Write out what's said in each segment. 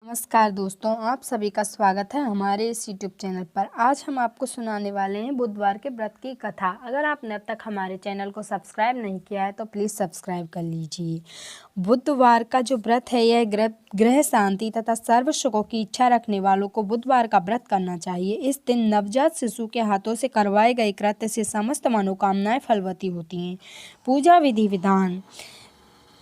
नमस्कार दोस्तों, आप सभी का स्वागत है हमारे इस यूट्यूब चैनल पर। आज हम आपको सुनाने वाले हैं बुधवार के व्रत की कथा। अगर आपने अब तक हमारे चैनल को सब्सक्राइब नहीं किया है तो प्लीज़ सब्सक्राइब कर लीजिए। बुधवार का जो व्रत है यह ग्रह शांति तथा सर्व सुखों की इच्छा रखने वालों को बुधवार का व्रत करना चाहिए। इस दिन नवजात शिशु के हाथों से करवाए गए कृत्य से समस्त मनोकामनाएं फलवती होती हैं। पूजा विधि विधान।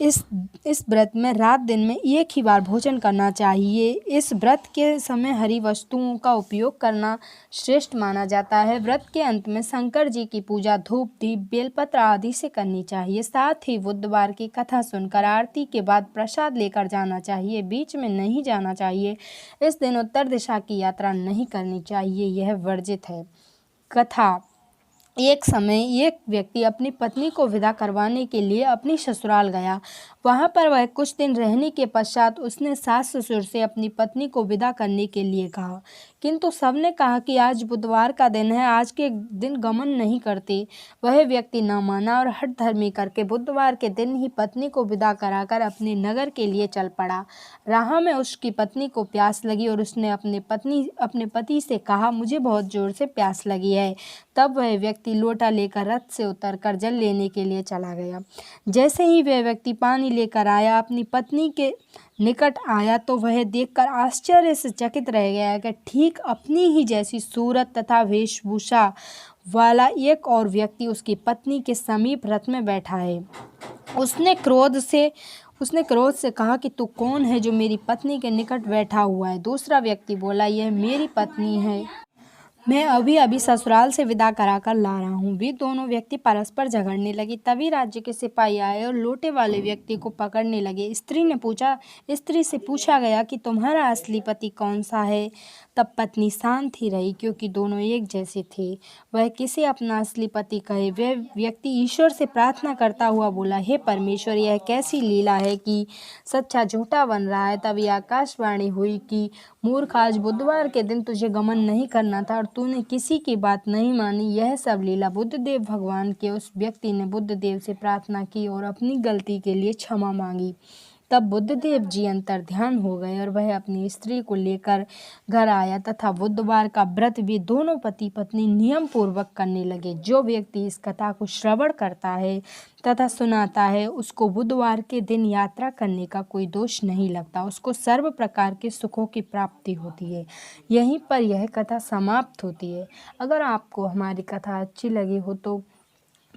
इस व्रत में रात दिन में एक ही बार भोजन करना चाहिए। इस व्रत के समय हरी वस्तुओं का उपयोग करना श्रेष्ठ माना जाता है। व्रत के अंत में शंकर जी की पूजा धूप दीप बेलपत्र आदि से करनी चाहिए। साथ ही बुधवार की कथा सुनकर आरती के बाद प्रसाद लेकर जाना चाहिए, बीच में नहीं जाना चाहिए। इस दिन उत्तर दिशा की यात्रा नहीं करनी चाहिए, यह वर्जित है। कथा। एक समय एक व्यक्ति अपनी पत्नी को विदा करवाने के लिए अपनी ससुराल गया। वहां पर वह कुछ दिन रहने के पश्चात उसने सास ससुर से अपनी पत्नी को विदा करने के लिए कहा, किंतु सबने कहा कि आज बुधवार का दिन है, आज के दिन गमन नहीं करते। वह व्यक्ति न माना और हठ धर्मी करके बुधवार के दिन ही पत्नी को विदा कराकर अपने नगर के लिए चल पड़ा। राह में उसकी पत्नी को प्यास लगी और उसने अपने पति से कहा, मुझे बहुत जोर से प्यास लगी है। तब वह व्यक्ति लोटा लेकर रथ से उतरकर जल लेने के लिए चला गया। जैसे ही वह व्यक्ति पानी लेकर आया, अपनी पत्नी के निकट आया तो वह देखकर आश्चर्य से चकित रह गया कि ठीक अपनी ही जैसी सूरत तथा वेशभूषा वाला एक और व्यक्ति उसकी पत्नी के समीप रथ में बैठा है। उसने क्रोध से कहा कि तू कौन है जो मेरी पत्नी के निकट बैठा हुआ है। दूसरा व्यक्ति बोला, यह मेरी पत्नी है, मैं अभी अभी ससुराल से विदा कराकर ला रहा हूँ। वे दोनों व्यक्ति परस्पर झगड़ने लगे। तभी राज्य के सिपाही आए और लोटे वाले व्यक्ति को पकड़ने लगे। स्त्री से पूछा गया कि तुम्हारा असली पति कौन सा है। तब पत्नी शांत ही रही, क्योंकि दोनों एक जैसे थे। वह किसे अपना असली पति कहे। वह व्यक्ति ईश्वर से प्रार्थना करता हुआ बोला, हे परमेश्वर, यह कैसी लीला है कि सच्चा झूठा बन रहा है। तभी आकाशवाणी हुई कि मूर्ख, आज बुधवार के दिन तुझे गमन नहीं करना था और तूने किसी की बात नहीं मानी। यह सब लीला बुद्धदेव भगवान के। उस व्यक्ति ने बुद्धदेव से प्रार्थना की और अपनी गलती के लिए क्षमा मांगी। तब बुद्धदेव जी अंतर ध्यान हो गए और वह अपनी स्त्री को लेकर घर आया तथा बुधवार का व्रत भी दोनों पति पत्नी नियम पूर्वक करने लगे। जो व्यक्ति इस कथा को श्रवण करता है तथा सुनाता है, उसको बुधवार के दिन यात्रा करने का कोई दोष नहीं लगता। उसको सर्व प्रकार के सुखों की प्राप्ति होती है। यहीं पर यह कथा समाप्त होती है। अगर आपको हमारी कथा अच्छी लगी हो तो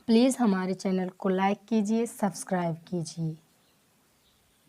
प्लीज़ हमारे चैनल को लाइक कीजिए, सब्सक्राइब कीजिए।